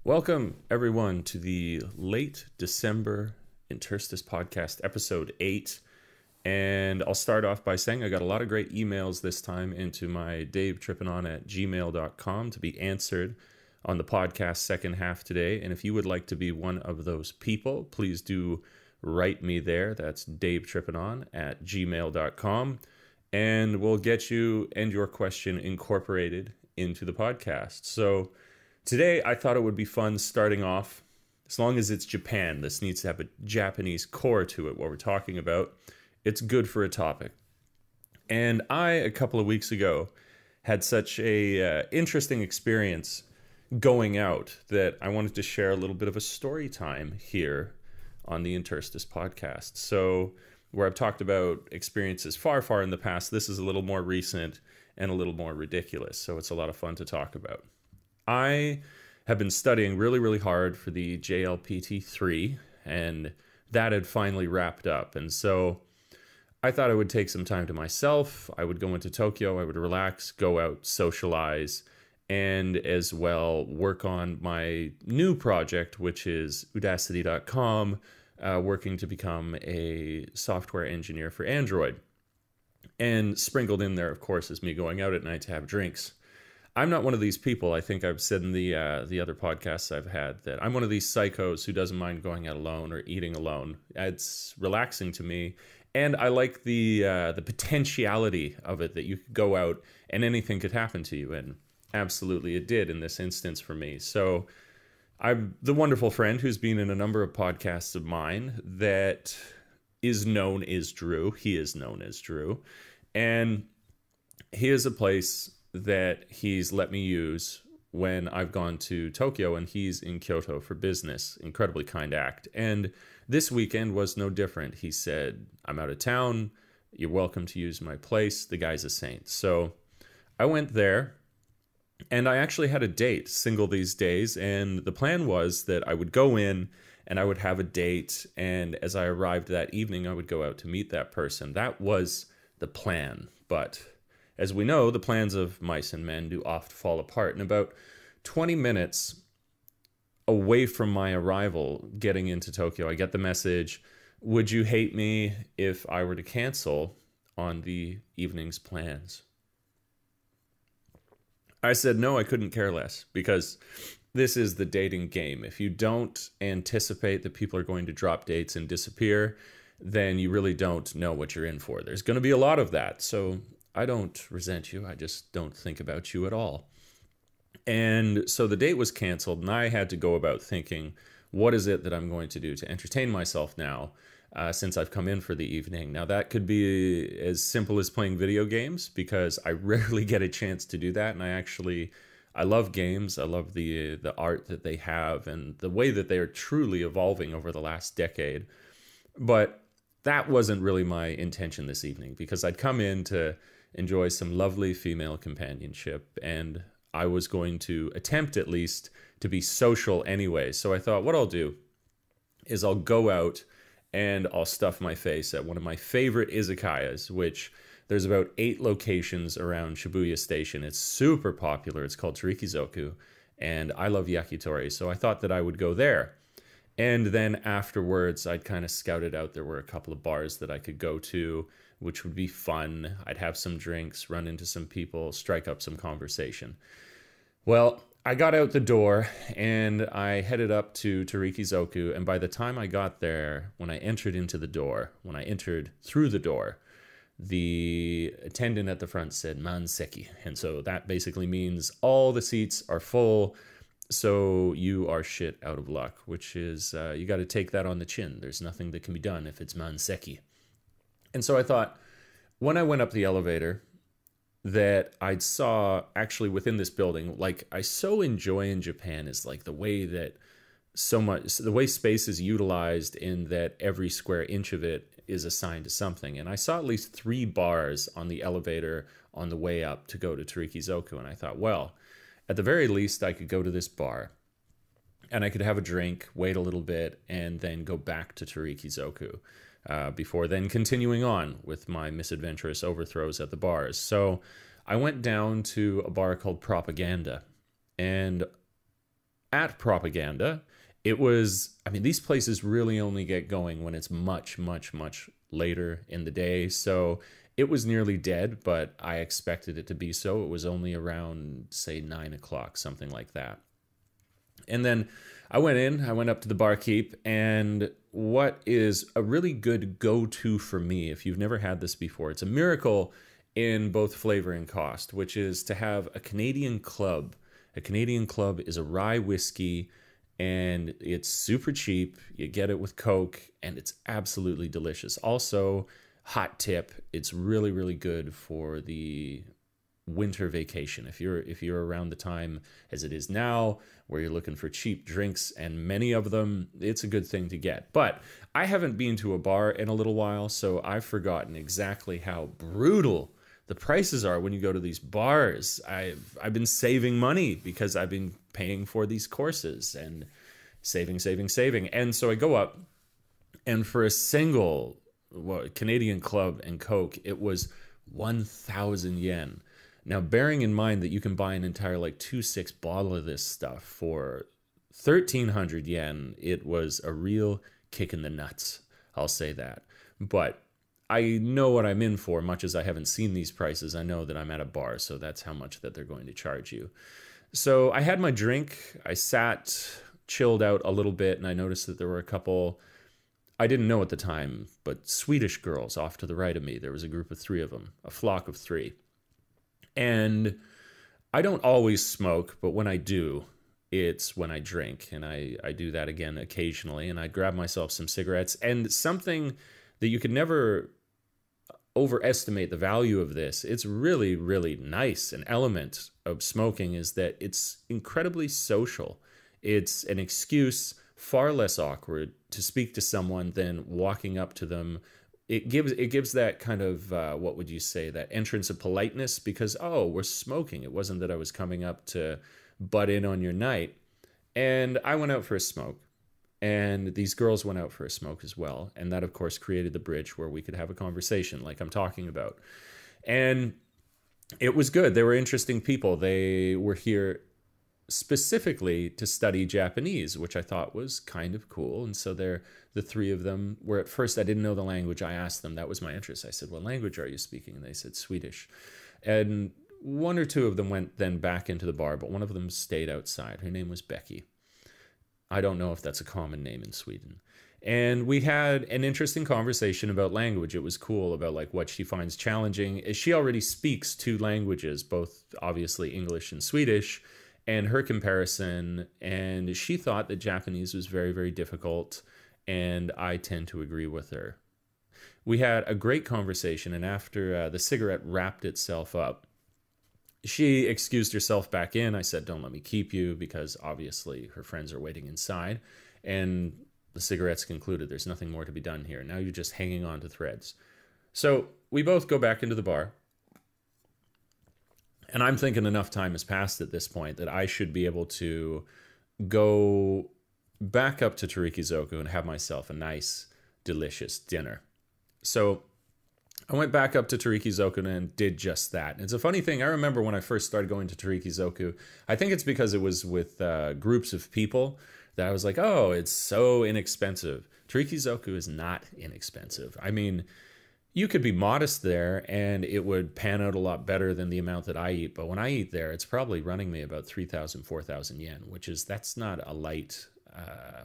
Welcome, everyone, to the late December Interstice podcast, episode 8. And I'll start off by saying I got a lot of great emails this time into my davetrippingon@gmail.com to be answered on the podcast second half today. And if you would like to be one of those people, please do write me there. That's davetrippingon@gmail.com. And we'll get you and your question incorporated into the podcast. So today, I thought it would be fun starting off, as long as it's Japan. This needs to have a Japanese core to it, what we're talking about. It's good for a topic. And I, a couple of weeks ago, had such a interesting experience going out that I wanted to share a little bit of a story time here on the Interstice podcast. So where I've talked about experiences far, far in the past, this is a little more recent and a little more ridiculous. So it's a lot of fun to talk about. I have been studying really, really hard for the JLPT3, and that had finally wrapped up. And so I thought I would take some time to myself. I would go into Tokyo, I would relax, go out, socialize, and as well work on my new project, which is Udacity.com, working to become a software engineer for Android. And sprinkled in there, of course, is me going out at night to have drinks. I'm not one of these people. I think I've said in the other podcasts I've had that I'm one of these psychos who doesn't mind going out alone or eating alone. It's relaxing to me, and I like the potentiality of it, that you could go out and anything could happen to you, and absolutely it did in this instance for me. So I'm the wonderful friend who's been in a number of podcasts of mine that is known as Drew. He is known as Drew, and he is a place that he's let me use when I've gone to Tokyo, and he's in Kyoto for business. Incredibly kind act. And this weekend was no different. He said, I'm out of town. You're welcome to use my place. The guy's a saint. So I went there, and I actually had a date single these days. And the plan was that I would go in and I would have a date. And as I arrived that evening, I would go out to meet that person. That was the plan. But as we know, the plans of mice and men do oft fall apart. And about 20 minutes away from my arrival, getting into Tokyo, I get the message, would you hate me if I were to cancel on the evening's plans? I said, no, I couldn't care less, because this is the dating game. If you don't anticipate that people are going to drop dates and disappear, then you really don't know what you're in for. There's going to be a lot of that. So I don't resent you. I just don't think about you at all. And so the date was canceled, and I had to go about thinking, what is it that I'm going to do to entertain myself now, since I've come in for the evening? Now, that could be as simple as playing video games, because I rarely get a chance to do that. And I love games. I love the art that they have and the way that they are truly evolving over the last decade. But that wasn't really my intention this evening, because I'd come in to enjoy some lovely female companionship, and I was going to attempt at least to be social anyway. So I thought what I'll do is I'll go out and I'll stuff my face at one of my favorite izakayas, which there's about 8 locations around Shibuya Station. It's super popular. It's called Torikizoku, and I love yakitori, so I thought that I would go there. And then afterwards, I'd kind of scouted out, there were a couple of bars that I could go to, which would be fun. I'd have some drinks, run into some people, strike up some conversation. Well, I got out the door and I headed up to Torikizoku. And by the time I got there, when I entered through the door, the attendant at the front said manseki. And so that basically means all the seats are full. So you are shit out of luck, which is, you got to take that on the chin. There's nothing that can be done if it's manseki. And so I thought, when I went up the elevator, that I saw actually within this building, like I so enjoy in Japan is like the way space is utilized, in that every square inch of it is assigned to something. And I saw at least 3 bars on the elevator on the way up to go to Torikizoku. And I thought, well, at the very least, I could go to this bar and I could have a drink, wait a little bit, and then go back to Torikizoku. Before then continuing on with my misadventurous overthrows at the bars. So I went down to a bar called Propaganda, and at Propaganda, it was, I mean, these places really only get going when it's much, much, much later in the day. So it was nearly dead, but I expected it to be so. It was only around, say, 9 o'clock, something like that. And then I went up to the barkeep, and what is a really good go-to for me, if you've never had this before, it's a miracle in both flavor and cost, which is to have a Canadian Club. A Canadian Club is a rye whiskey, and it's super cheap. You get it with Coke, and it's absolutely delicious. Also, hot tip, it's really, really good for the winter vacation. If you're around the time as it is now, where you're looking for cheap drinks, and many of them, it's a good thing to get. But I haven't been to a bar in a little while, so I've forgotten exactly how brutal the prices are when you go to these bars. I've been saving money because I've been paying for these courses and saving. And so I go up, and for a single Canadian Club and Coke, it was 1,000 yen. Now, bearing in mind that you can buy an entire like 2.6 bottle of this stuff for 1,300 yen, it was a real kick in the nuts. I'll say that. But I know what I'm in for. Much as I haven't seen these prices, I know that I'm at a bar, so that's how much that they're going to charge you. So I had my drink. I sat, chilled out a little bit, and I noticed that there were a couple, I didn't know at the time, but Swedish girls off to the right of me. There was a group of 3 of them, a flock of 3. And I don't always smoke, but when I do, it's when I drink. And I do that again occasionally. And I grab myself some cigarettes. And something that you can never overestimate the value of this, it's really, really nice. An element of smoking is that it's incredibly social. It's an excuse, far less awkward, to speak to someone than walking up to them. It gives that kind of, what would you say, that entrance of politeness, because, oh, we're smoking. It wasn't that I was coming up to butt in on your night. And I went out for a smoke, and these girls went out for a smoke as well. And that, of course, created the bridge where we could have a conversation like I'm talking about. And it was good. They were interesting people. They were here specifically to study Japanese, which I thought was kind of cool. And so the 3 of them were, at first I didn't know the language. I asked them, that was my interest. I said, what language are you speaking? And they said Swedish. And 1 or 2 of them went then back into the bar, but one of them stayed outside. Her name was Becky. I don't know if that's a common name in Sweden. And we had an interesting conversation about language. It was cool, about like what she finds challenging. She already speaks 2 languages, both obviously English and Swedish, and her comparison, and she thought that Japanese was very, very difficult, and I tend to agree with her. We had a great conversation, and after the cigarette wrapped itself up, she excused herself back in. I said, don't let me keep you, because obviously her friends are waiting inside, and the cigarettes concluded, there's nothing more to be done here. Now you're just hanging on to threads. So we both go back into the bar. And I'm thinking enough time has passed at this point that I should be able to go back up to Torikizoku and have myself a nice, delicious dinner. So I went back up to Torikizoku and did just that. And it's a funny thing. I remember when I first started going to Torikizoku, I think it's because it was with groups of people that I was like, oh, it's so inexpensive. Torikizoku is not inexpensive. I mean, you could be modest there and it would pan out a lot better than the amount that I eat. But when I eat there, it's probably running me about 3,000, 4,000 yen, that's not a light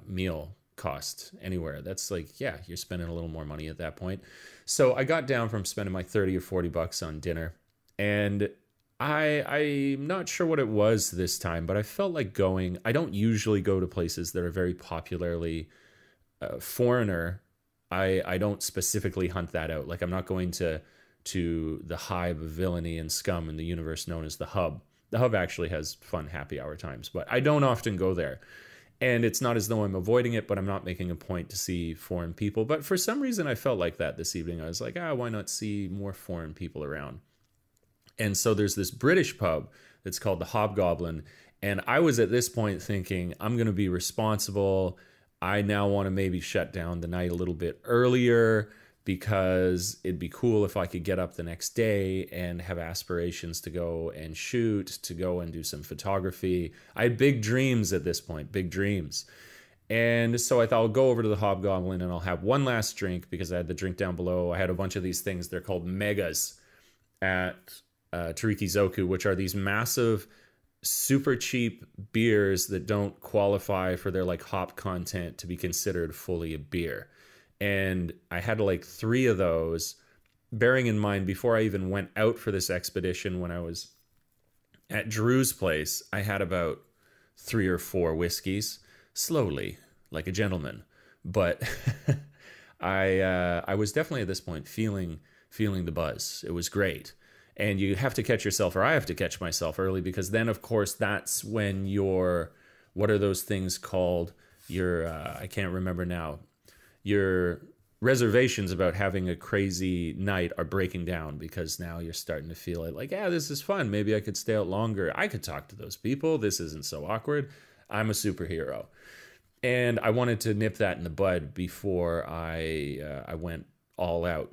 meal cost anywhere. That's like, yeah, you're spending a little more money at that point. So I got down from spending my 30 or 40 bucks on dinner, and I'm not sure what it was this time, but I felt like going. I don't usually go to places that are very popularly foreigner. I don't specifically hunt that out. Like, I'm not going to the hive of villainy and scum in the universe known as the Hub. The Hub actually has fun happy hour times, but I don't often go there. And it's not as though I'm avoiding it, but I'm not making a point to see foreign people. But for some reason, I felt like that this evening. I was like, why not see more foreign people around? And so there's this British pub that's called the Hobgoblin. And I was at this point thinking, I'm going to be responsible. I now want to maybe shut down the night a little bit earlier because it'd be cool if I could get up the next day and have aspirations to go and shoot, to go and do some photography. I had big dreams at this point, big dreams. And so I thought I'll go over to the Hobgoblin and I'll have one last drink, because I had the drink down below. I had a bunch of these things. They're called megas at Torikizoku, which are these massive, super cheap beers that don't qualify for their like hop content to be considered fully a beer. And I had like 3 of those, bearing in mind, before I even went out for this expedition, when I was at Drew's place, I had about 3 or 4 whiskeys, slowly, like a gentleman. But I was definitely at this point feeling the buzz. It was great. And you have to catch yourself, or I have to catch myself early, because then, of course, that's when your, what are those things called? Your, I can't remember now. Your reservations about having a crazy night are breaking down, because now you're starting to feel it like, yeah, this is fun. Maybe I could stay out longer. I could talk to those people. This isn't so awkward. I'm a superhero. And I wanted to nip that in the bud before I went all out.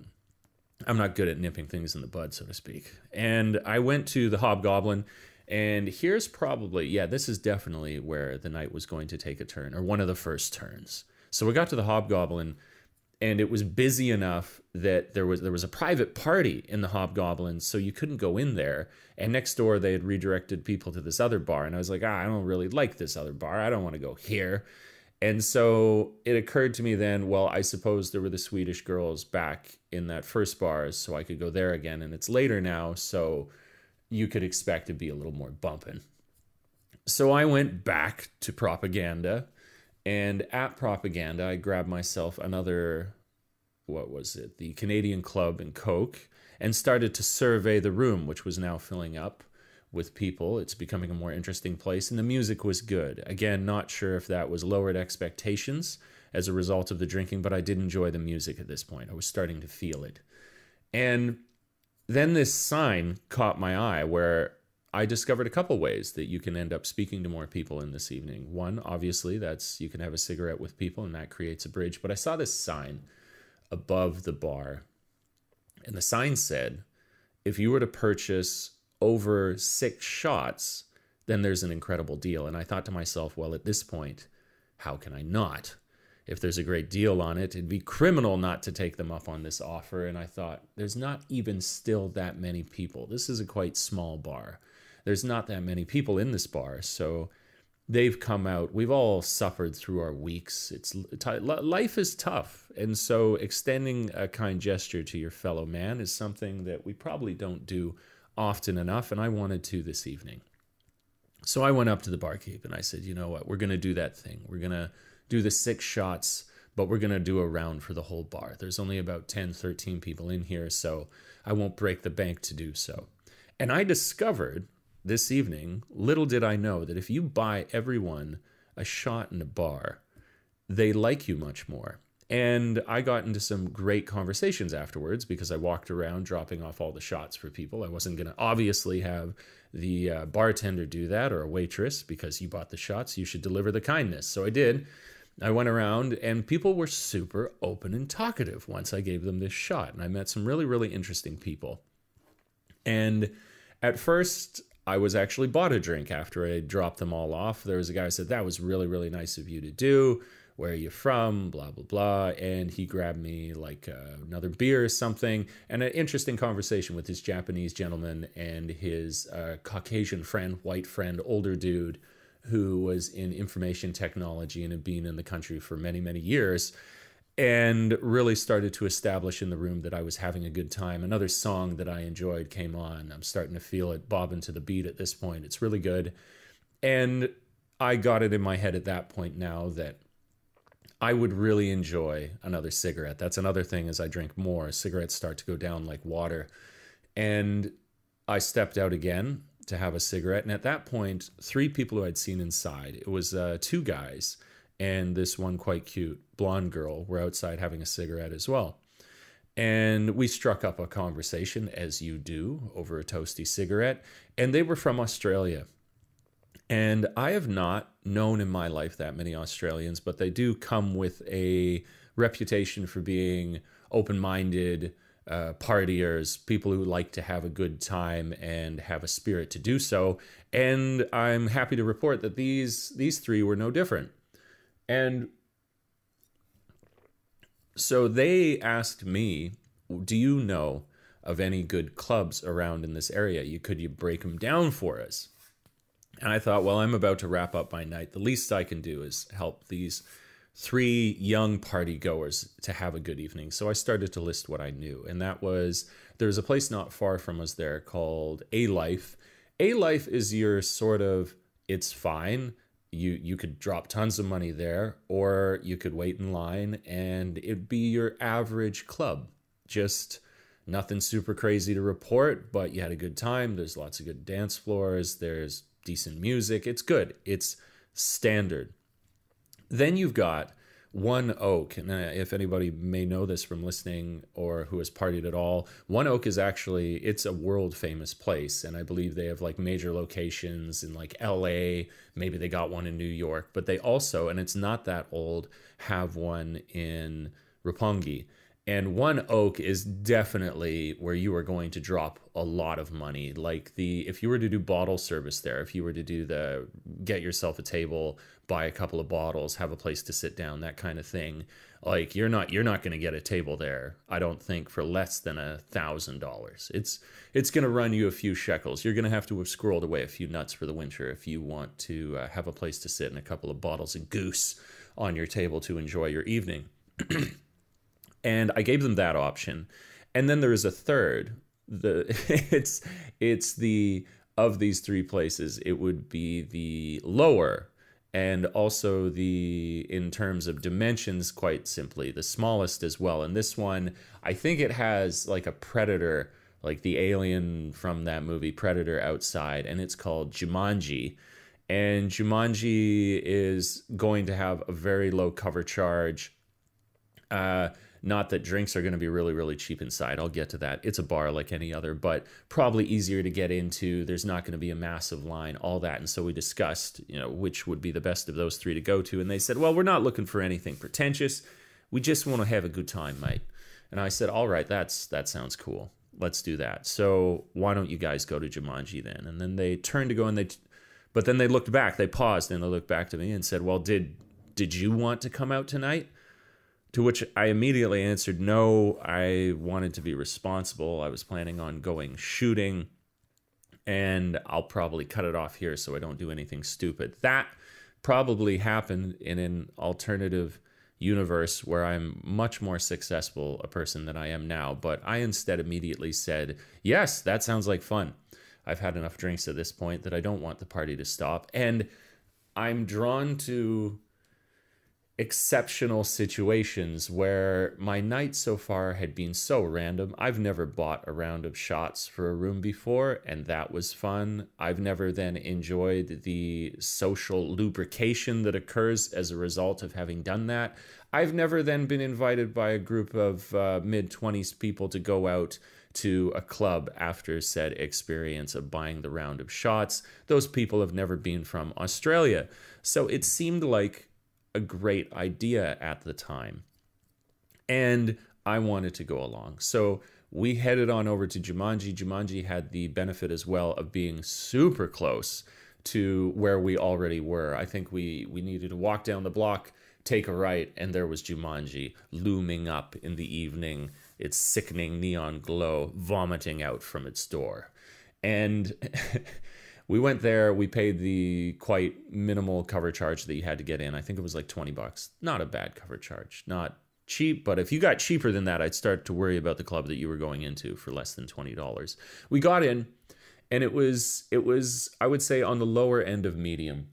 I'm not good at nipping things in the bud, so to speak. And I went to the Hobgoblin, and here's probably, yeah, this is definitely where the night was going to take a turn, or one of the first turns. So we got to the Hobgoblin, and it was busy enough that there was a private party in the Hobgoblin, so you couldn't go in there. And next door, they had redirected people to this other bar, and I was like, I don't really like this other bar. I don't want to go here. And so it occurred to me then, well, I suppose there were the Swedish girls back in that first bar, so I could go there again. And it's later now, so you could expect to be a little more bumping. So I went back to Propaganda, and at Propaganda, I grabbed myself another, what was it, the Canadian Club and Coke, and started to survey the room, which was now filling up with people. It's becoming a more interesting place, and the music was good. Again, not sure if that was lowered expectations as a result of the drinking, but I did enjoy the music at this point. I was starting to feel it. And then this sign caught my eye, where I discovered a couple ways that you can end up speaking to more people in this evening. One, obviously, that's you can have a cigarette with people, and that creates a bridge. But I saw this sign above the bar, and the sign said, if you were to purchase over 6 shots, then there's an incredible deal. And I thought to myself, well, at this point, how can I not? If there's a great deal on it, it'd be criminal not to take them up on this offer. And I thought, there's not even still that many people. This is a quite small bar. There's not that many people in this bar. So they've come out. We've all suffered through our weeks. Life is tough. And so extending a kind gesture to your fellow man is something that we probably don't do often enough, and I wanted to this evening. So I went up to the barkeep and I said, you know what, we're going to do that thing. We're going to do the 6 shots, but we're going to do a round for the whole bar. There's only about 10, 13 people in here, so I won't break the bank to do so. And I discovered this evening, little did I know, that if you buy everyone a shot in a bar, they like you much more. And I got into some great conversations afterwards, because I walked around dropping off all the shots for people. I wasn't going to obviously have the bartender do that, or a waitress, because you bought the shots, you should deliver the kindness. So I did. I went around, and people were super open and talkative once I gave them this shot. And I met some really, really interesting people. And at first, I was actually bought a drink after I dropped them all off. There was a guy who said, that was really, really nice of you to do. Where are you from? Blah, blah, blah. And he grabbed me like another beer or something. And an interesting conversation with this Japanese gentleman and his Caucasian friend, white friend, older dude, who was in information technology and had been in the country for many, many years. And really started to establish in the room that I was having a good time. Another song that I enjoyed came on. I'm starting to feel it bobbing to the beat at this point. It's really good. And I got it in my head at that point now that I would really enjoy another cigarette. That's another thing. As I drink more, cigarettes start to go down like water. And I stepped out again to have a cigarette. And at that point, 3 people who I'd seen inside, it was 2 guys and this one quite cute blonde girl were outside having a cigarette as well. And we struck up a conversation, as you do, over a toasty cigarette. And they were from Australia. And I have not known in my life that many Australians, but they do come with a reputation for being open-minded partiers, people who like to have a good time and have a spirit to do so. And I'm happy to report that these three were no different. And so they asked me, do you know of any good clubs around in this area? Could you break them down for us? And I thought, well, I'm about to wrap up my night. The least I can do is help these three young party goers to have a good evening. So I started to list what I knew. And that was, there's a place not far from us there called A-Life. A-Life is your sort of, it's fine. You could drop tons of money there, or you could wait in line and it'd be your average club. Just nothing super crazy to report, but you had a good time. There's lots of good dance floors. There's decent music. It's good. It's standard. Then you've got One Oak, and if anybody may know this from listening or who has partied at all, One Oak is actually, it's a world famous place, and I believe they have like major locations in like LA, maybe they got one in New York, but they also, and it's not that old, have one in Roppongi. And One Oak is definitely where you are going to drop a lot of money. Like if you were to do bottle service there, if you were to do the get yourself a table, buy a couple of bottles, have a place to sit down, that kind of thing, like you're not going to get a table there, I don't think, for less than $1,000. It's going to run you a few shekels. You're going to have to have squirreled away a few nuts for the winter if you want to have a place to sit and a couple of bottles of goose on your table to enjoy your evening. And I gave them that option. And then there is a third. It's the, of these three places, it would be the lower and also the, in terms of dimensions, quite simply, the smallest as well. And this one, I think it has like a predator, like the alien from that movie Predator outside, and it's called Jumanji. And Jumanji is going to have a very low cover charge. Not that drinks are going to be really, really cheap inside. I'll get to that. It's a bar like any other, but probably easier to get into. There's not going to be a massive line, all that. And so we discussed, which would be the best of those three to go to. And they said, well, we're not looking for anything pretentious. We just want to have a good time, mate. And I said, all right, that sounds cool. Let's do that. So why don't you guys go to Jumanji then? And then they turned to go but then they looked back. They paused and they looked back to me and said, well, did you want to come out tonight? To which I immediately answered, no, I wanted to be responsible. I was planning on going shooting, and I'll probably cut it off here so I don't do anything stupid. That probably happened in an alternative universe where I'm much more successful a person than I am now, but I instead immediately said, yes, that sounds like fun. I've had enough drinks at this point that I don't want the party to stop, and I'm drawn to exceptional situations where my night so far had been so random. I've never bought a round of shots for a room before, and that was fun. I've never then enjoyed the social lubrication that occurs as a result of having done that. I've never then been invited by a group of mid-20s people to go out to a club after said experience of buying the round of shots. Those people have never been from Australia. So it seemed like a great idea at the time, and I wanted to go along. So we headed on over to Jumanji. Jumanji had the benefit as well of being super close to where we already were. I think we needed to walk down the block, take a right, and there was Jumanji looming up in the evening, its sickening neon glow vomiting out from its door. And we went there, we paid the quite minimal cover charge that you had to get in. I think it was like $20. Not a bad cover charge. Not cheap, but if you got cheaper than that, I'd start to worry about the club that you were going into for less than $20. We got in, and it was I would say on the lower end of medium.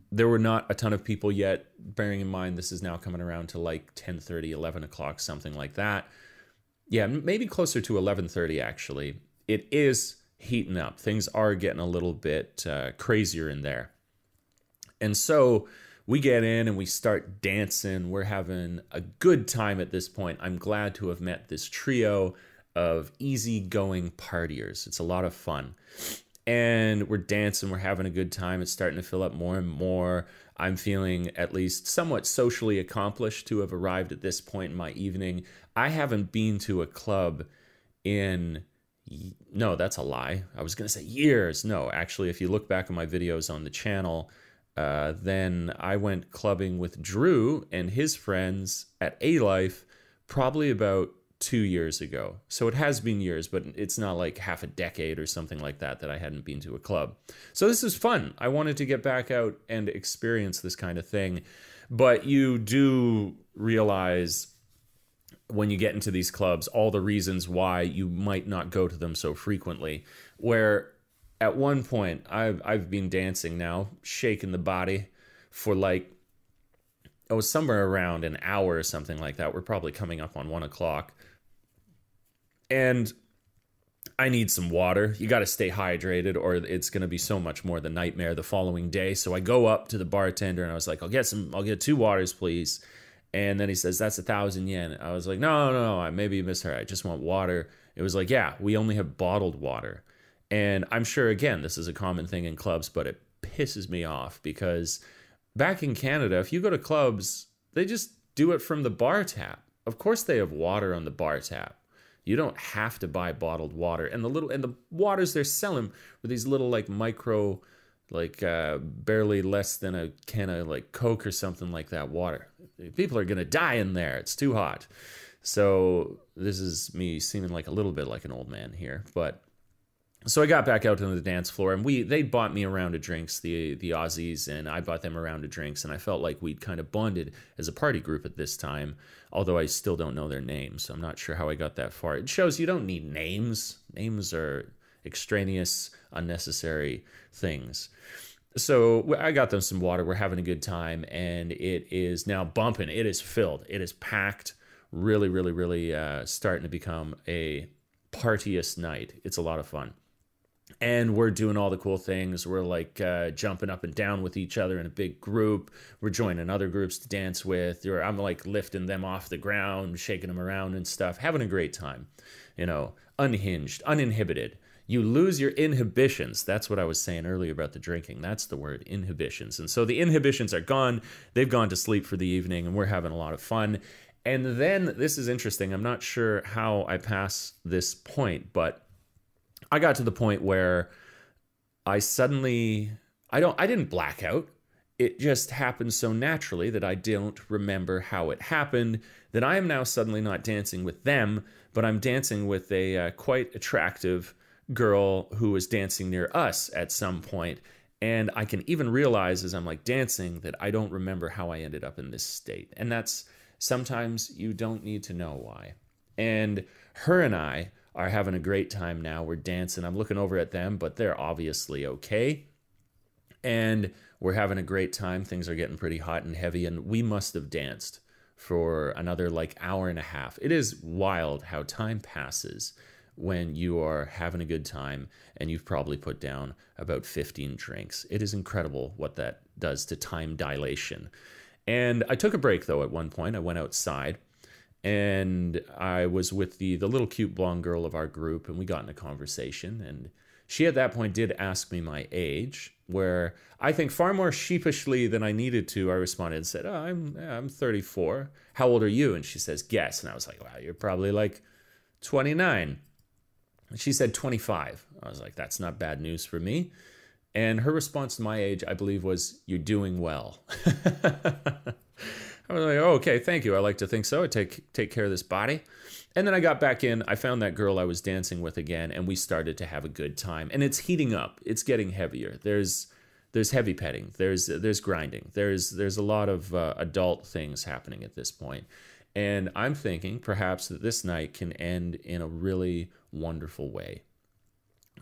There were not a ton of people yet, bearing in mind this is now coming around to like 10:30, 11 o'clock, something like that. Yeah, maybe closer to 11:30 actually. It is heating up. Things are getting a little bit crazier in there. And so we get in and we start dancing. We're having a good time at this point. I'm glad to have met this trio of easygoing partiers. It's a lot of fun. And we're dancing, we're having a good time. It's starting to fill up more and more. I'm feeling at least somewhat socially accomplished to have arrived at this point in my evening. I haven't been to a club in, no, that's a lie. I was going to say years. No, actually, if you look back at my videos on the channel, then I went clubbing with Drew and his friends at A-Life probably about 2 years ago. So it has been years, but it's not like half a decade or something like that that I hadn't been to a club. So this is fun. I wanted to get back out and experience this kind of thing. But you do realize when you get into these clubs all the reasons why you might not go to them so frequently. Where at one point I've been dancing now, shaking the body for like, oh, somewhere around an hour or something like that. We're probably coming up on 1 o'clock. And I need some water. You got to stay hydrated or it's going to be so much more the nightmare the following day. So I go up to the bartender and I was like, I'll get 2 waters, please. And then he says, that's 1,000 yen. I was like, no, maybe you misheard. I just want water. It was like, yeah, we only have bottled water. And I'm sure, again, this is a common thing in clubs, but it pisses me off because back in Canada, if you go to clubs, they just do it from the bar tap. Of course they have water on the bar tap. You don't have to buy bottled water. And the waters they're selling were these little like micro, like barely less than a can of like Coke or something like that water. People are going to die in there. It's too hot. So this is me seeming like a little bit like an old man here. But so I got back out to the dance floor and they bought me a round of drinks, the Aussies, and I bought them a round of drinks. And I felt like we'd kind of bonded as a party group at this time, although I still don't know their names. So I'm not sure how I got that far. It shows you don't need names. Names are extraneous, unnecessary things. So I got them some water. We're having a good time. And it is now bumping. It is filled. It is packed. Really, really, really starting to become a partiest night. It's a lot of fun. And we're doing all the cool things. We're like jumping up and down with each other in a big group. We're joining other groups to dance with. I'm like lifting them off the ground, shaking them around and stuff. Having a great time. You know, unhinged, uninhibited. You lose your inhibitions. That's what I was saying earlier about the drinking. That's the word, inhibitions. And so the inhibitions are gone. They've gone to sleep for the evening, and we're having a lot of fun. And then, this is interesting. I'm not sure how I pass this point, but I got to the point where I didn't black out. It just happened so naturally that I don't remember how it happened, that I am now suddenly not dancing with them, but I'm dancing with a quite attractive girl who was dancing near us at some point. And I can even realize as I'm like dancing that I don't remember how I ended up in this state. And that's, sometimes you don't need to know why. And her and I are having a great time now. We're dancing. I'm looking over at them, but they're obviously okay. And we're having a great time. Things are getting pretty hot and heavy, and we must have danced for another like hour and a half. It is wild how time passes when you are having a good time and you've probably put down about 15 drinks. It is incredible what that does to time dilation. And I took a break, though, at one point. I went outside, and I was with the little cute blonde girl of our group, and we got in a conversation. And she, at that point, did ask me my age, where I think far more sheepishly than I needed to, I responded and said, oh, I'm 34. How old are you? And she says, guess. And I was like, wow, you're probably like 29. And she said 25. I was like, that's not bad news for me. And her response to my age, I believe, was, you're doing well. I was like, oh, okay, thank you. I like to think so. I take care of this body. And then I got back in. I found that girl I was dancing with again, and we started to have a good time. And it's heating up. It's getting heavier. There's heavy petting. There's grinding. There's a lot of adult things happening at this point. And I'm thinking perhaps that this night can end in a really wonderful way.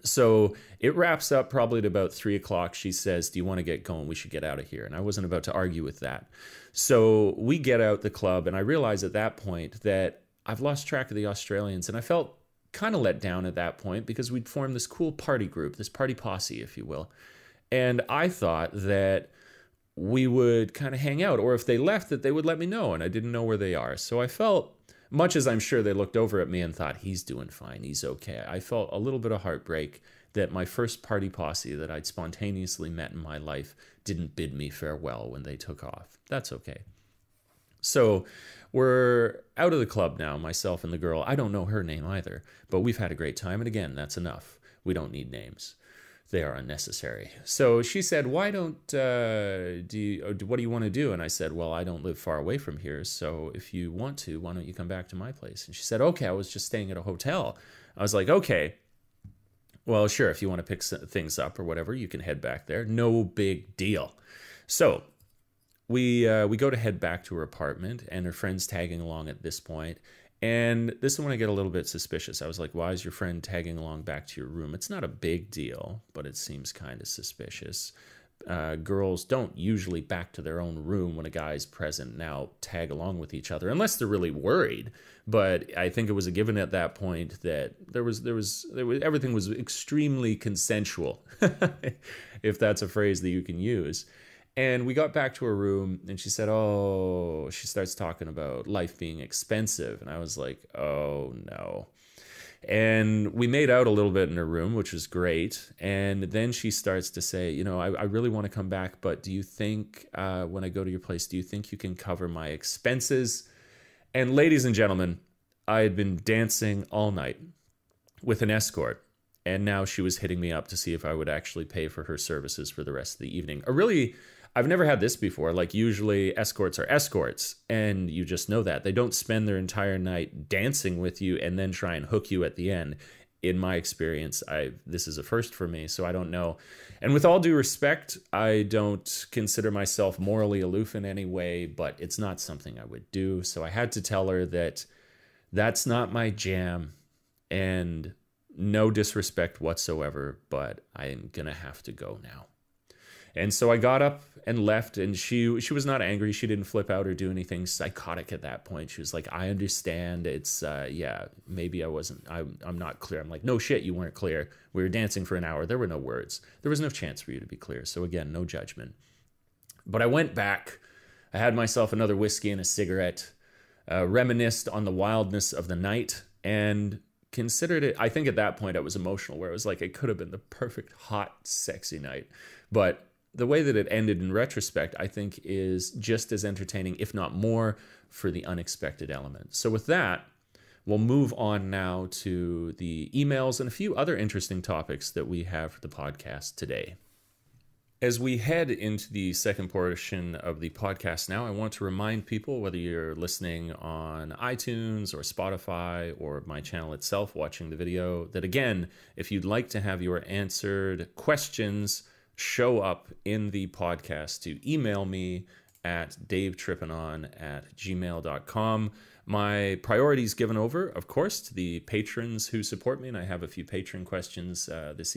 So it wraps up probably at about 3 o'clock. She says, do you want to get going? We should get out of here. And I wasn't about to argue with that. So we get out the club, and I realized at that point that I've lost track of the Australians. And I felt kind of let down at that point because we'd formed this cool party group, this party posse, if you will. And I thought that we would kind of hang out, or if they left, that they would let me know, and I didn't know where they are. So I felt, much as I'm sure they looked over at me and thought, he's doing fine, he's okay, I felt a little bit of heartbreak that my first party posse that I'd spontaneously met in my life didn't bid me farewell when they took off. That's okay. So we're out of the club now, myself and the girl. I don't know her name either, but we've had a great time. And again, that's enough. We don't need names. They are unnecessary. So she said, what do you want to do? And I said, well, I don't live far away from here. So if you want to, why don't you come back to my place? And she said, okay, I was just staying at a hotel. I was like, okay, well, sure. If you want to pick things up or whatever, you can head back there. No big deal. So we go to head back to her apartment, and her friend's tagging along at this point. And this is when I get a little bit suspicious. I was like, why is your friend tagging along back to your room? It's not a big deal, but it seems kind of suspicious. Girls don't usually back to their own room when a guy's present now tag along with each other, unless they're really worried. But I think it was a given at that point that everything was extremely consensual, if that's a phrase that you can use. And we got back to her room, and she said, oh, she starts talking about life being expensive. And I was like, oh, no. And we made out a little bit in her room, which was great. And then she starts to say, I really want to come back, but do you think when I go to your place, do you think you can cover my expenses? And ladies and gentlemen, I had been dancing all night with an escort. And now she was hitting me up to see if I would actually pay for her services for the rest of the evening. I've never had this before. Like, usually escorts are escorts, and you just know that. They don't spend their entire night dancing with you and then try and hook you at the end. In my experience, this is a first for me, so I don't know. And with all due respect, I don't consider myself morally aloof in any way, but it's not something I would do. So I had to tell her that that's not my jam, and no disrespect whatsoever, but I'm going to have to go now. And so I got up and left, and she was not angry. She didn't flip out or do anything psychotic at that point. She was like, I understand. It's, maybe I'm not clear. I'm like, no shit, you weren't clear. We were dancing for an hour. There were no words. There was no chance for you to be clear. So again, no judgment. But I went back. I had myself another whiskey and a cigarette, reminisced on the wildness of the night, and considered it. I think at that point I was emotional, where it was like, it could have been the perfect, hot, sexy night. But the way that it ended in retrospect, I think, is just as entertaining, if not more, for the unexpected element. So with that, we'll move on now to the emails and a few other interesting topics that we have for the podcast today. As we head into the second portion of the podcast now, I want to remind people, whether you're listening on iTunes or Spotify or my channel itself, watching the video, that again, if you'd like to have your answered questions show up in the podcast, to email me at davetrippanon@gmail.com. My priorities given over, of course, to the patrons who support me, and I have a few patron questions this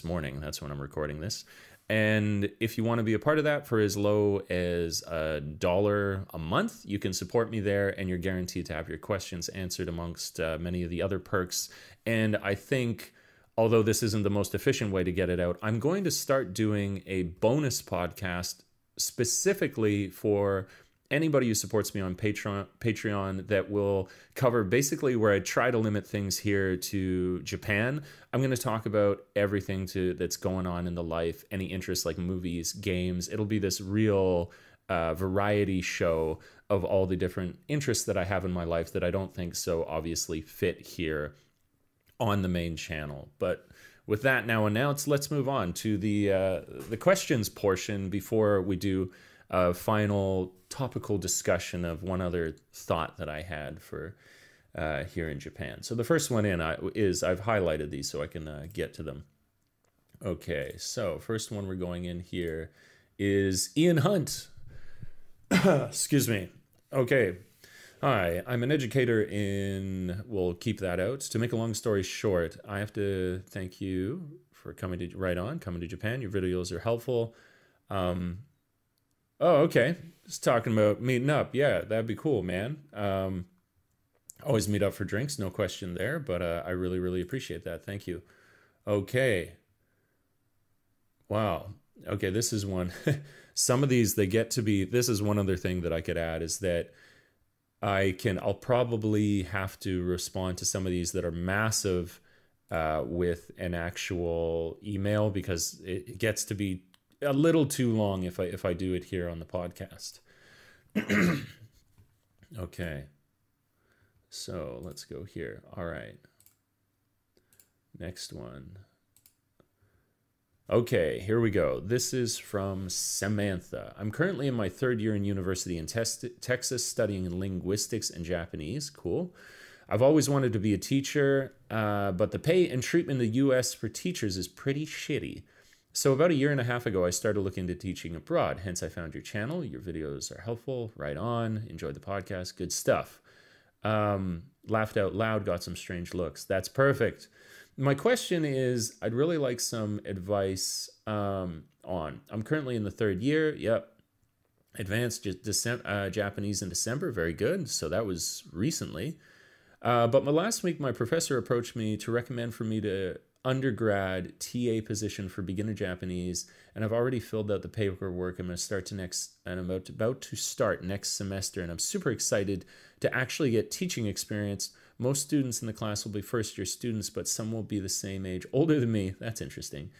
morning, that's when I'm recording this. And if you want to be a part of that for as low as $1 a month, you can support me there, and you're guaranteed to have your questions answered amongst many of the other perks. And I think, although this isn't the most efficient way to get it out, I'm going to start doing a bonus podcast specifically for anybody who supports me on Patreon that will cover basically where I try to limit things here to Japan. I'm going to talk about everything that's going on in the life, any interests like movies, games. It'll be this real variety show of all the different interests that I have in my life that I don't think so obviously fit here on the main channel. But with that now announced, let's move on to the questions portion before we do a final topical discussion of one other thought that I had for here in Japan. So the first one is I've highlighted these so I can get to them. Okay, so first one we're going in here is Ian Hunt. Excuse me. Okay. Hi, I'm an educator we'll keep that out. To make a long story short, I have to thank you for coming to Japan. Your videos are helpful. Oh, okay. Just talking about meeting up. Yeah, that'd be cool, man. Always meet up for drinks, no question there, but I really, really appreciate that. Thank you. Okay. Wow. Okay, this is one. Some of these, this is one other thing that I could add, is that I'll probably have to respond to some of these that are massive with an actual email, because it gets to be a little too long if I do it here on the podcast. Okay. So let's go here. All right. Next one. Okay, here we go. This is from Samantha. I'm currently in my third year in university in Texas studying linguistics and Japanese. Cool. I've always wanted to be a teacher, but the pay and treatment in the U.S. for teachers is pretty shitty. So about a year and a half ago, I started looking into teaching abroad. Hence, I found your channel. Your videos are helpful. Right on. Enjoyed the podcast. Good stuff. Laughed out loud. Got some strange looks. That's perfect. My question is, I'd really like some advice on. I'm currently in the third year. Yep. Advanced Japanese in December. Very good. So that was recently. But last week, my professor approached me to recommend for me to undergrad TA position for beginner Japanese, and I've already filled out the paperwork. I'm about to start next semester, and I'm super excited to actually get teaching experience. Most students in the class will be first-year students, but some will be the same age, older than me. That's interesting.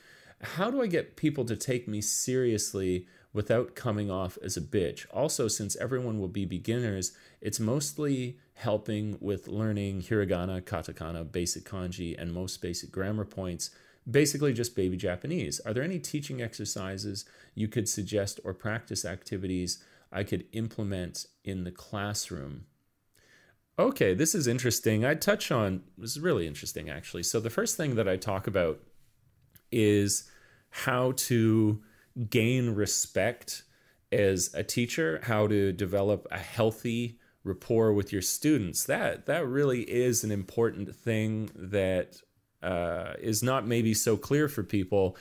How do I get people to take me seriously without coming off as a bitch? Also, since everyone will be beginners, it's mostly helping with learning hiragana, katakana, basic kanji, and most basic grammar points. Basically just baby Japanese. Are there any teaching exercises you could suggest or practice activities I could implement in the classroom? Okay, this is interesting. This is really interesting, actually. So the first thing that I talk about is how to gain respect as a teacher, how to develop a healthy rapport with your students. That really is an important thing that is not maybe so clear for people,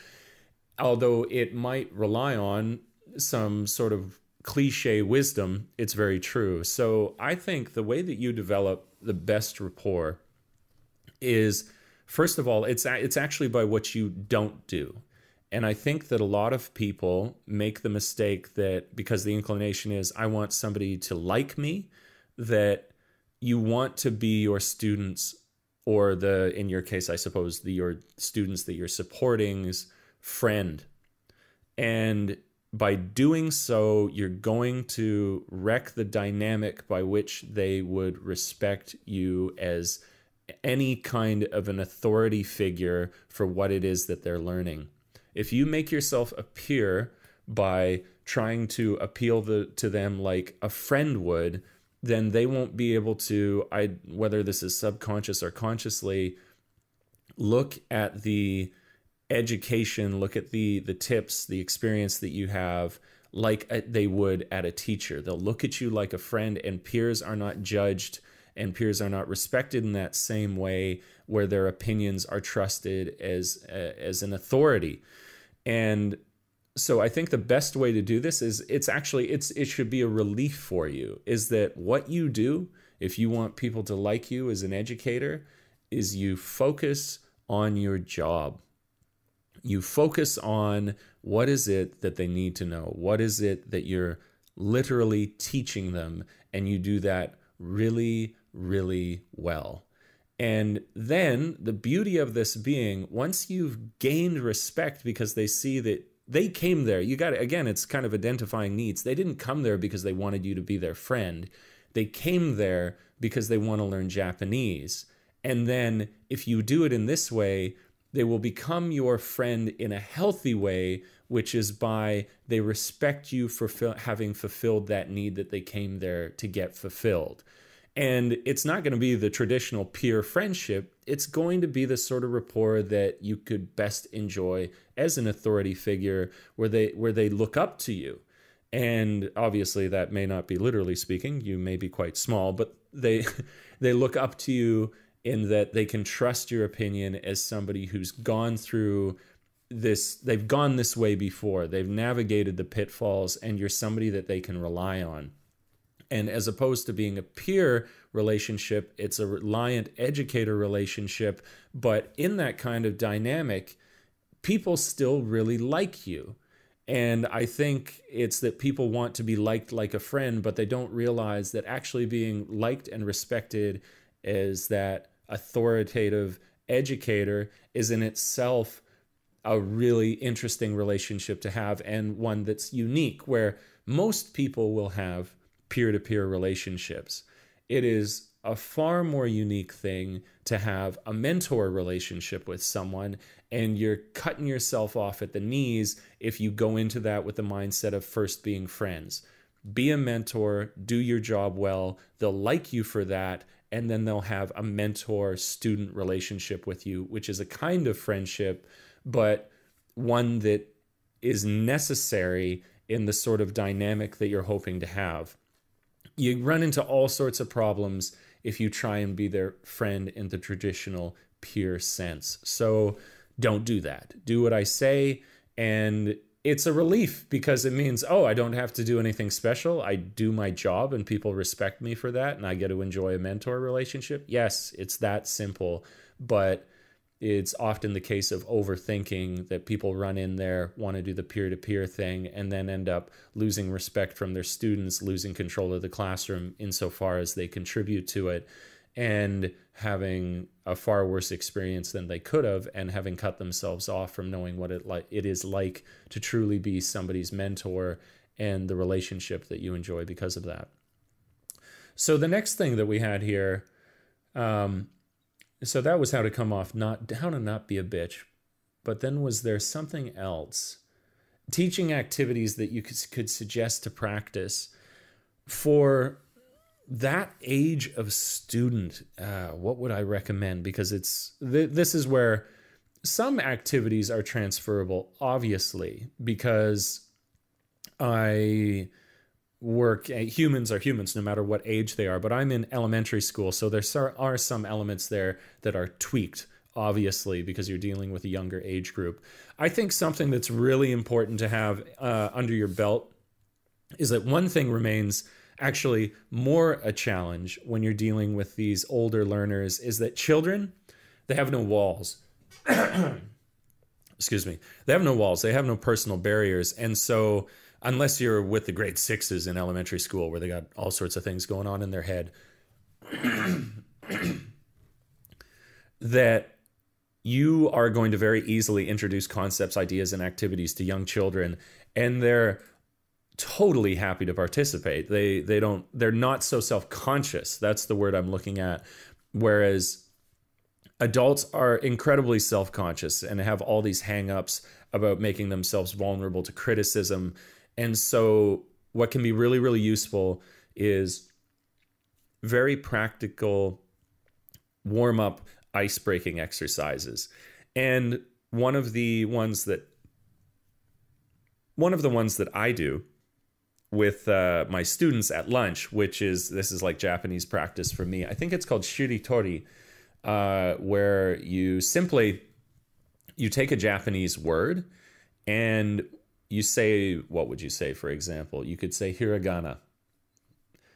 although it might rely on some sort of cliche wisdom. It's very true. So I think the way that you develop the best rapport is, first of all, it's actually by what you don't do. And I think that a lot of people make the mistake that because the inclination is, I want somebody to like me, that you want to be your students, or in your case, I suppose, your students that you're supporting's friend. And by doing so, you're going to wreck the dynamic by which they would respect you as any kind of an authority figure for what it is that they're learning. If you make yourself appear by trying to appeal to them like a friend would, then they won't be able to, whether this is subconscious or consciously, look at the education, look at the tips, the experience that you have like they would at a teacher. They'll look at you like a friend, and peers are not judged and peers are not respected in that same way, where their opinions are trusted as an authority. And so I think the best way to do this is it should be a relief for you, is that what you do, if you want people to like you as an educator, is you focus on your job. You focus on what is it that they need to know? What is it that you're literally teaching them? And you do that really, really well. And then the beauty of this being, once you've gained respect because they see that they came there, again, it's kind of identifying needs. They didn't come there because they wanted you to be their friend. They came there because they want to learn Japanese. And then if you do it in this way, they will become your friend in a healthy way, which is by they respect you for having fulfilled that need that they came there to get fulfilled. And it's not going to be the traditional peer friendship. It's going to be the sort of rapport that you could best enjoy as an authority figure, where they look up to you. And obviously that may not be literally speaking. You may be quite small, but they look up to you in that they can trust your opinion as somebody who's gone through this. They've gone this way before. They've navigated the pitfalls, and you're somebody that they can rely on. And as opposed to being a peer relationship, it's a reliant educator relationship. But in that kind of dynamic, people still really like you. And I think it's that people want to be liked like a friend, but they don't realize that actually being liked and respected as that authoritative educator is in itself a really interesting relationship to have, and one that's unique, where most people will have peer-to-peer relationships. It is a far more unique thing to have a mentor relationship with someone, and you're cutting yourself off at the knees if you go into that with the mindset of first being friends. Be a mentor, do your job well, they'll like you for that, and then they'll have a mentor-student relationship with you, which is a kind of friendship, but one that is necessary in the sort of dynamic that you're hoping to have. You run into all sorts of problems if you try and be their friend in the traditional peer sense. So don't do that. Do what I say, and it's a relief because it means, oh, I don't have to do anything special. I do my job and people respect me for that, and I get to enjoy a mentor relationship. Yes, it's that simple, but it's often the case of overthinking that people run in there, want to do the peer-to-peer thing, and then end up losing respect from their students, losing control of the classroom insofar as they contribute to it, and having a far worse experience than they could have, and having cut themselves off from knowing what it is like to truly be somebody's mentor and the relationship that you enjoy because of that. So the next thing that we had here, so that was how to come off, how to not be a bitch. But then was there something else? Teaching activities that you could suggest to practice for that age of student. What would I recommend? Because this is where some activities are transferable, obviously, because humans are humans no matter what age they are, but I'm in elementary school, so there are some elements there that are tweaked, obviously, because you're dealing with a younger age group. I think something that's really important to have under your belt is that one thing remains actually more a challenge when you're dealing with these older learners, is that children, they have no walls. Excuse me. They have no walls. They have no personal barriers. And so unless you're with the grade sixes in elementary school where they got all sorts of things going on in their head, that you are going to very easily introduce concepts, ideas, and activities to young children, and they're totally happy to participate. They're not so self-conscious. That's the word I'm looking at. Whereas adults are incredibly self-conscious and have all these hang-ups about making themselves vulnerable to criticism. And so what can be really, really useful is very practical warm-up ice-breaking exercises. And one of the ones that I do with my students at lunch, this is like Japanese practice for me. I think it's called shiritori, where you take a Japanese word and you say, what would you say, for example? You could say hiragana.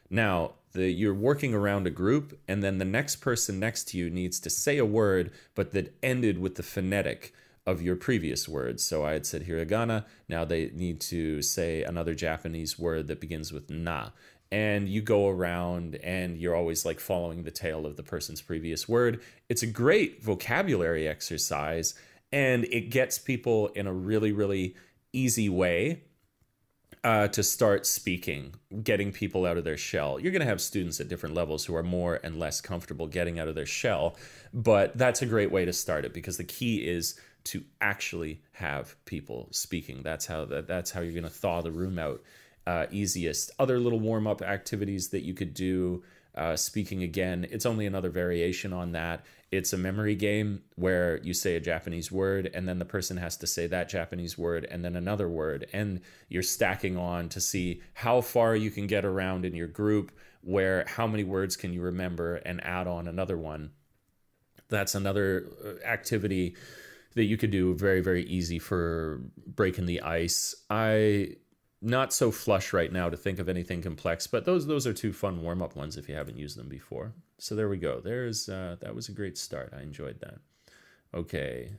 Now, you're working around a group, and then the next person next to you needs to say a word, but that ended with the phonetic of your previous words. So I had said hiragana. Now they need to say another Japanese word that begins with na. And you go around and you're always like following the tail of the person's previous word. It's a great vocabulary exercise, and it gets people in a really, really easy way to start speaking, getting people out of their shell. You're going to have students at different levels who are more and less comfortable getting out of their shell, but that's a great way to start it, because the key is to actually have people speaking. That's how you're going to thaw the room out easiest. Other little warm-up activities that you could do, speaking again, it's only another variation on that. It's a memory game where you say a Japanese word and then the person has to say that Japanese word and then another word, and you're stacking on to see how far you can get around in your group, how many words can you remember, and add on another one. That's another activity that you could do very, very easy for breaking the ice. Not so flush right now to think of anything complex, but those are two fun warm-up ones if you haven't used them before. So there we go. That was a great start. I enjoyed that. Okay,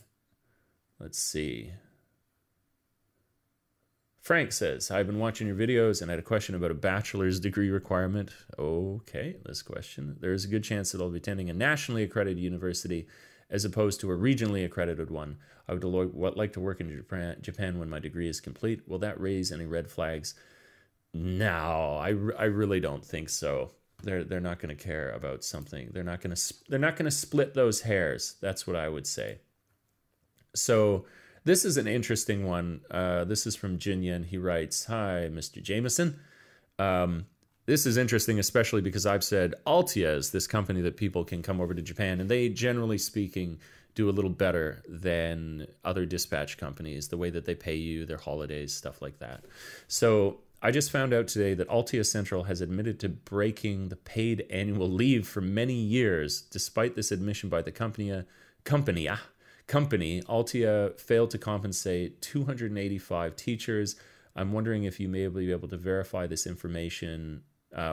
let's see. Frank says, I've been watching your videos and I had a question about a bachelor's degree requirement. Okay, this question. There's a good chance that I'll be attending a nationally accredited university as opposed to a regionally accredited one. I would like to work in Japan when my degree is complete. Will that raise any red flags? No, I really don't think so. They're not going to care about something. They're not going to split those hairs. That's what I would say. So this is an interesting one. This is from Jinyan. He writes, "Hi, Mr. Jameson. This is interesting, especially because I've said Altia is this company that people can come over to Japan, and they, generally speaking, do a little better than other dispatch companies, the way that they pay you, their holidays, stuff like that. So I just found out today that Altia Central has admitted to breaking the paid annual leave for many years. Despite this admission by the company, Altia failed to compensate 285 teachers. I'm wondering if you may be able to verify this information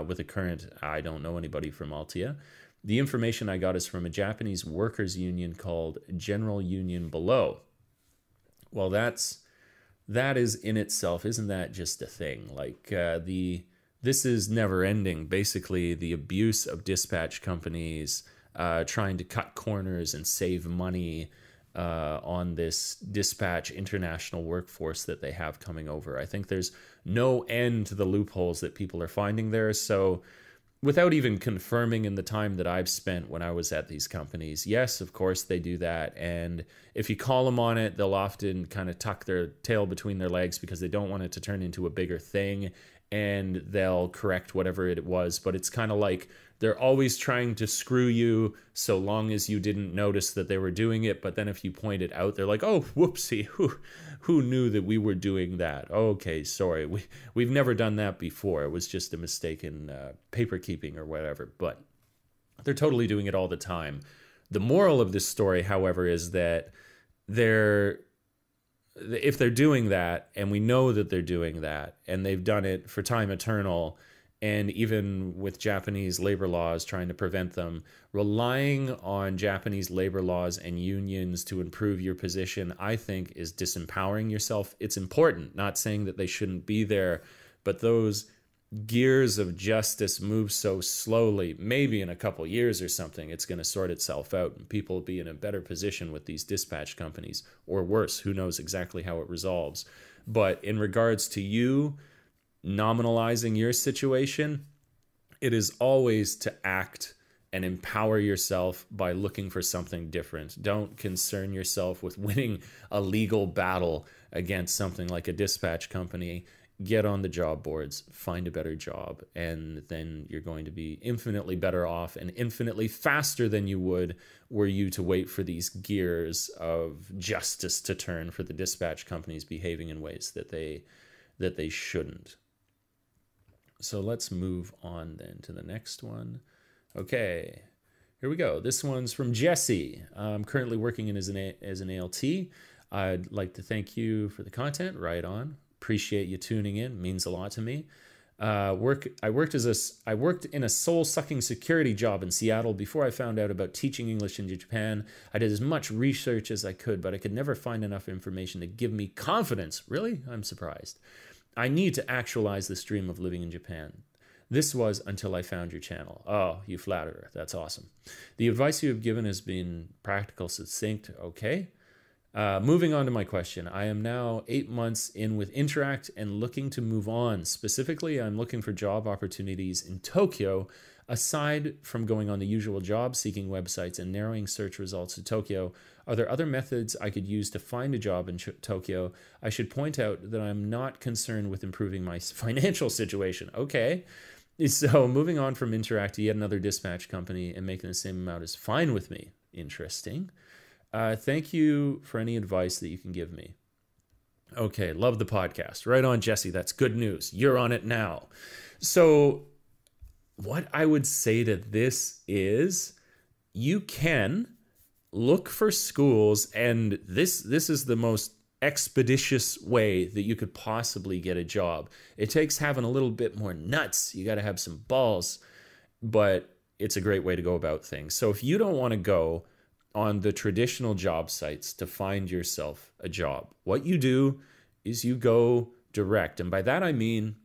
with a current, I don't know anybody from Altia. The information I got is from a Japanese workers' union called General Union Below." Well, that is in itself, isn't that just a thing? Like this is never ending. Basically, the abuse of dispatch companies trying to cut corners and save money on this dispatch international workforce that they have coming over. I think there's no end to the loopholes that people are finding there. So without even confirming in the time that I've spent when I was at these companies, yes, of course they do that. And if you call them on it, they'll often kind of tuck their tail between their legs because they don't want it to turn into a bigger thing, and they'll correct whatever it was. But it's kind of like they're always trying to screw you so long as you didn't notice that they were doing it. But then if you point it out, they're like, "Oh, whoopsie, who knew that we were doing that? Okay, sorry, we've never done that before. It was just a mistake in paper keeping or whatever." But they're totally doing it all the time. The moral of this story, however, is that if they're doing that, and we know that they're doing that, and they've done it for time eternal, and even with Japanese labor laws trying to prevent them, relying on Japanese labor laws and unions to improve your position, I think, is disempowering yourself. It's important, not saying that they shouldn't be there, but those gears of justice move so slowly. Maybe in a couple years or something, it's going to sort itself out, and people will be in a better position with these dispatch companies, or worse, who knows exactly how it resolves. But in regards to you nominalizing your situation, it is always to act and empower yourself by looking for something different. Don't concern yourself with winning a legal battle against something like a dispatch company. Get on the job boards, find a better job, and then you're going to be infinitely better off and infinitely faster than you would were you to wait for these gears of justice to turn for the dispatch companies behaving in ways that they shouldn't. So let's move on then to the next one. Okay, here we go. This one's from Jesse. I'm currently working as an ALT. I'd like to thank you for the content. Right on. Appreciate you tuning in. Means a lot to me. I worked in a soul-sucking security job in Seattle before I found out about teaching English in Japan. I did as much research as I could, but I could never find enough information to give me confidence. Really? I'm surprised. I need to actualize this dream of living in Japan. This was until I found your channel. Oh, you flatterer. That's awesome. The advice you have given has been practical, succinct. Okay. Moving on to my question. I am now 8 months in with Interact and looking to move on. Specifically, I'm looking for job opportunities in Tokyo. Aside from going on the usual job-seeking websites and narrowing search results to Tokyo, are there other methods I could use to find a job in Tokyo? I should point out that I'm not concerned with improving my financial situation. Okay. So moving on from Interact to yet another dispatch company and making the same amount is fine with me. Interesting. Thank you for any advice that you can give me. Okay, love the podcast. Right on, Jesse. That's good news. You're on it now. So what I would say to this is you can look for schools, and this is the most expeditious way that you could possibly get a job. It takes having a little bit more nuts. You got to have some balls, but it's a great way to go about things. So if you don't want to go on the traditional job sites to find yourself a job, what you do is you go direct. And by that I mean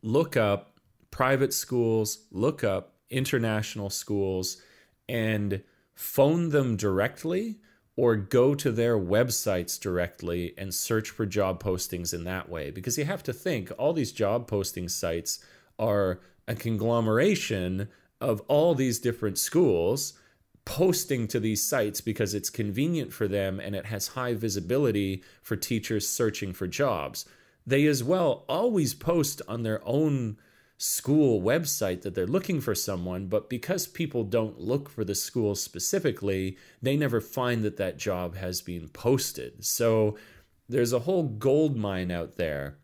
look up private schools, look up international schools, and phone them directly or go to their websites directly and search for job postings in that way. Because you have to think, all these job posting sites are a conglomeration of all these different schools posting to these sites because it's convenient for them and it has high visibility for teachers searching for jobs. They as well always post on their own school website that they're looking for someone, but because people don't look for the school specifically, they never find that that job has been posted. So there's a whole gold mine out there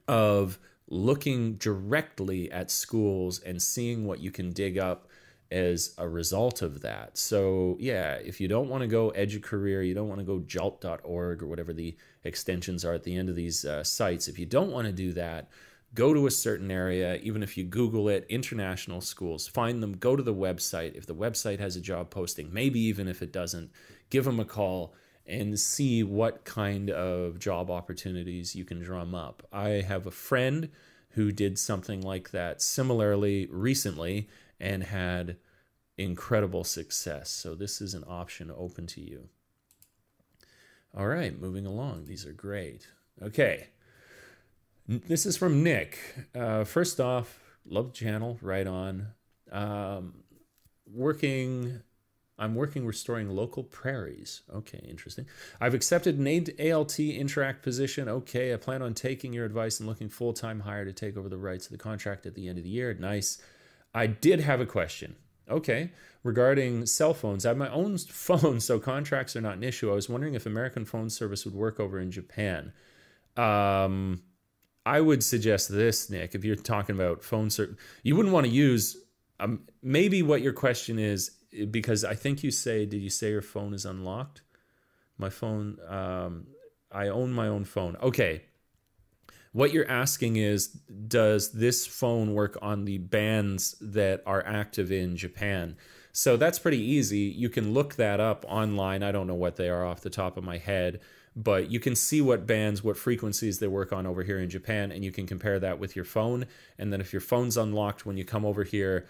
of looking directly at schools and seeing what you can dig up as a result of that. So yeah, if you don't want to go EduCareer, you don't want to go jolt.org or whatever the extensions are at the end of these sites, if you don't want to do that, go to a certain area. Even if you Google it, international schools, find them, go to the website. If the website has a job posting, maybe even if it doesn't, give them a call and see what kind of job opportunities you can drum up. I have a friend who did something like that similarly recently and had incredible success. So this is an option open to you. All right, moving along. These are great. Okay. This is from Nick. First off, love the channel, right on. I'm working restoring local prairies. Okay, interesting. I've accepted an ALT Interact position. Okay, I plan on taking your advice and looking full-time hire to take over the rights of the contract at the end of the year. Nice. I did have a question. Okay, regarding cell phones. I have my own phone, so contracts are not an issue. I was wondering if American phone service would work over in Japan. I would suggest this, Nick, if you're talking about phone service, you wouldn't want to use, maybe what your question is, because I think did you say your phone is unlocked? My phone, I own my own phone. Okay. What you're asking is, does this phone work on the bands that are active in Japan? So that's pretty easy. You can look that up online. I don't know what they are off the top of my head, but you can see what bands, what frequencies they work on over here in Japan, and you can compare that with your phone. And then if your phone's unlocked when you come over here,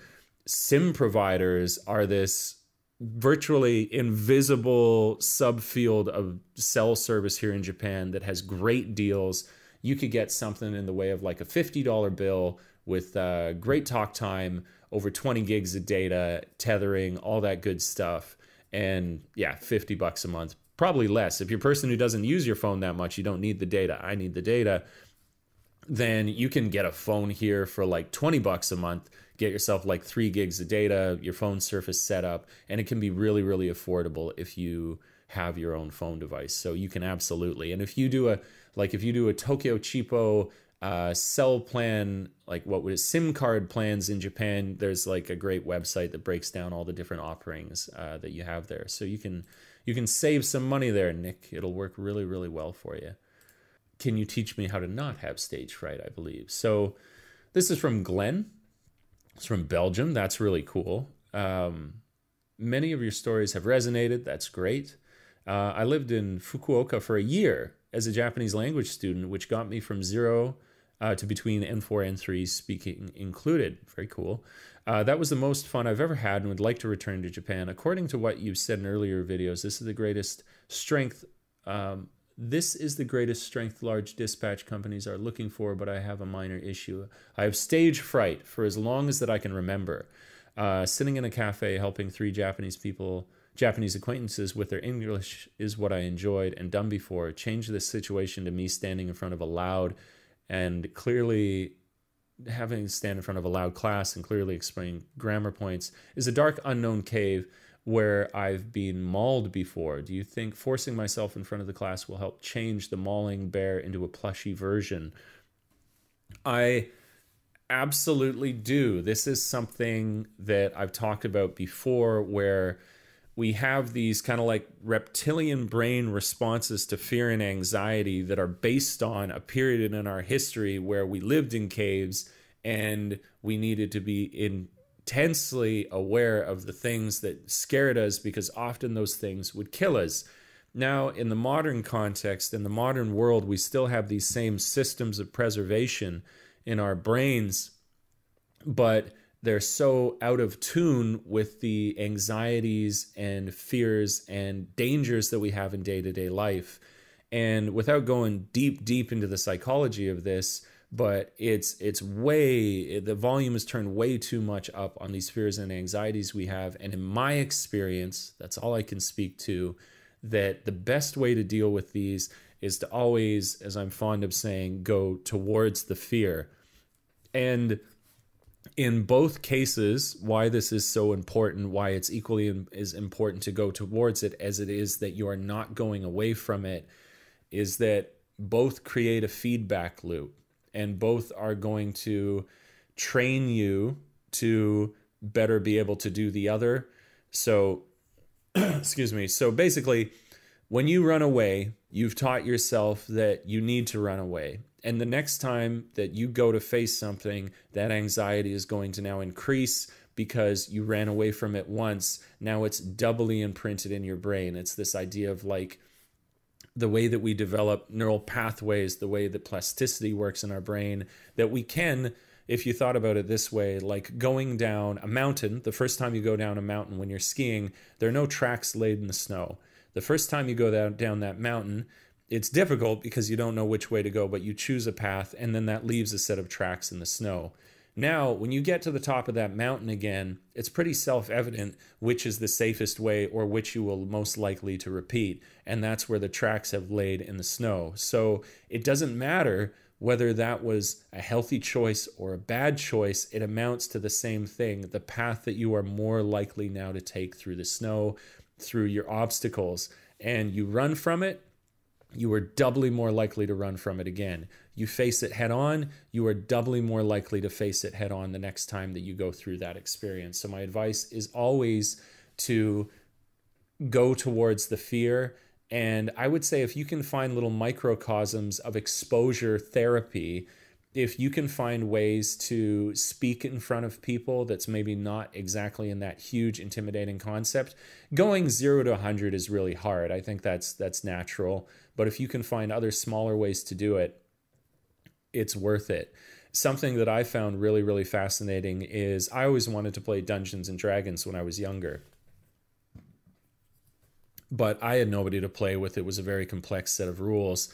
SIM providers are this virtually invisible subfield of cell service here in Japan that has great deals. You could get something in the way of like a $50 bill with great talk time, over 20 gigs of data, tethering, all that good stuff. And yeah, $50 a month. Probably less. If you're a person who doesn't use your phone that much, you don't need the data. I need the data. Then you can get a phone here for like $20 a month, get yourself like 3 gigs of data, your phone surface set up, and it can be really, really affordable if you have your own phone device. So you can absolutely. And if you do a Tokyo Cheapo cell plan, like what was SIM card plans in Japan, there's like a great website that breaks down all the different offerings that you have there. So you can save some money there, Nick. It'll work really, really well for you. Can you teach me how to not have stage fright, I believe? So this is from Glenn. It's from Belgium. That's really cool. Many of your stories have resonated. That's great. I lived in Fukuoka for a year as a Japanese language student, which got me from 0 to between N4 and N3 speaking included. Very cool. That was the most fun I've ever had and would like to return to Japan. According to what you said in earlier videos, this is the greatest strength. This is the greatest strength large dispatch companies are looking for, but I have a minor issue. I have stage fright for as long as that I can remember. Sitting in a cafe helping 3 Japanese acquaintances with their English is what I enjoyed and done before. Change this situation to me standing in front of a loud and clearly having to stand in front of a loud class and clearly explain grammar points is a dark unknown cave where I've been mauled before. Do you think forcing myself in front of the class will help change the mauling bear into a plushy version? I absolutely do. This is something that I've talked about before, where we have these kind of like reptilian brain responses to fear and anxiety that are based on a period in our history where we lived in caves and we needed to be intensely aware of the things that scared us, because often those things would kill us. Now, in the modern context, in the modern world, we still have these same systems of preservation in our brains, but they're so out of tune with the anxieties and fears and dangers that we have in day-to-day life. And without going deep into the psychology of this, but the volume is turned way too much up on these fears and anxieties we have. And in my experience, that's all I can speak to, that the best way to deal with these is to always, as I'm fond of saying, go towards the fear. And in both cases, why this is so important, why it's equally as important to go towards it as it is that you are not going away from it, is that both create a feedback loop, and both are going to train you to better be able to do the other. So, excuse me. So basically, when you run away, you've taught yourself that you need to run away. And the next time that you go to face something, that anxiety is going to now increase because you ran away from it once. Now it's doubly imprinted in your brain. It's this idea of like the way that we develop neural pathways, the way that plasticity works in our brain, that we can, if you thought about it this way, like going down a mountain, the first time you go down a mountain when you're skiing, there are no tracks laid in the snow. The first time you go down that mountain, it's difficult because you don't know which way to go, but you choose a path, and then that leaves a set of tracks in the snow. Now, when you get to the top of that mountain again, it's pretty self-evident which is the safest way or which you will most likely to repeat, and that's where the tracks have laid in the snow. So it doesn't matter whether that was a healthy choice or a bad choice, it amounts to the same thing, the path that you are more likely now to take through the snow, through your obstacles, and you run from it, you are doubly more likely to run from it again. You face it head on, you are doubly more likely to face it head on the next time that you go through that experience. So my advice is always to go towards the fear. And I would say if you can find little microcosms of exposure therapy, if you can find ways to speak in front of people that's maybe not exactly in that huge intimidating concept, going 0 to 100 is really hard. I think that's natural. But if you can find other smaller ways to do it, it's worth it. Something that I found really, really fascinating is I always wanted to play Dungeons and Dragons when I was younger. But I had nobody to play with. It was a very complex set of rules.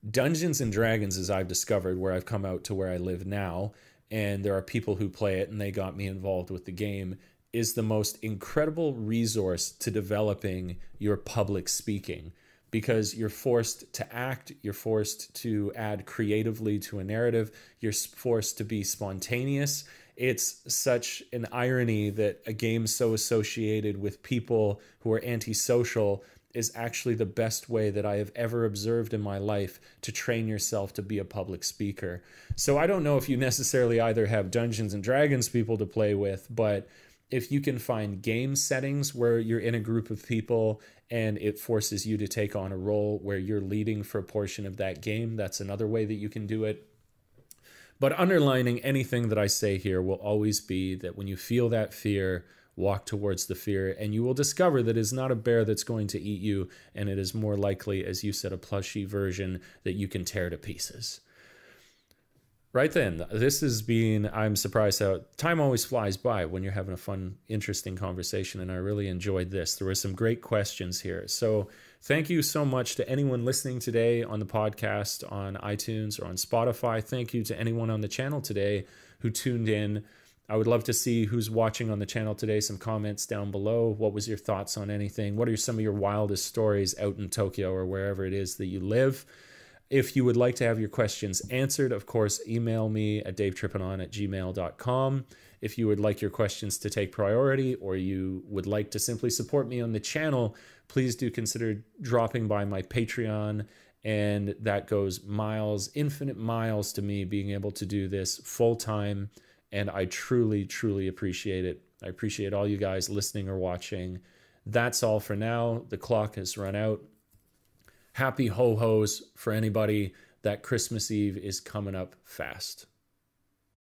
Dungeons and Dragons, as I've discovered, where I've come out to where I live now, and there are people who play it and they got me involved with the game, is the most incredible resource to developing your public speaking, because you're forced to act, you're forced to add creatively to a narrative, you're forced to be spontaneous. It's such an irony that a game so associated with people who are antisocial is actually the best way that I have ever observed in my life to train yourself to be a public speaker. So I don't know if you necessarily either have Dungeons and Dragons people to play with, but if you can find game settings where you're in a group of people and it forces you to take on a role where you're leading for a portion of that game, that's another way that you can do it. But underlining anything that I say here will always be that when you feel that fear, walk towards the fear, and you will discover that it's not a bear that's going to eat you, and it is more likely, as you said, a plushy version that you can tear to pieces. Right then, this has been, I'm surprised how time always flies by when you're having a fun, interesting conversation, and I really enjoyed this. There were some great questions here. So thank you so much to anyone listening today on the podcast, on iTunes or on Spotify. Thank you to anyone on the channel today who tuned in. I would love to see who's watching on the channel today. Some comments down below. What was your thoughts on anything? What are some of your wildest stories out in Tokyo or wherever it is that you live? If you would like to have your questions answered, of course, email me at davetrippanon@gmail.com. If you would like your questions to take priority, or you would like to simply support me on the channel, please do consider dropping by my Patreon. And that goes miles, infinite miles to me being able to do this full time. And I truly, truly appreciate it. I appreciate all you guys listening or watching. That's all for now. The clock has run out. Happy ho-hos for anybody. That Christmas Eve is coming up fast.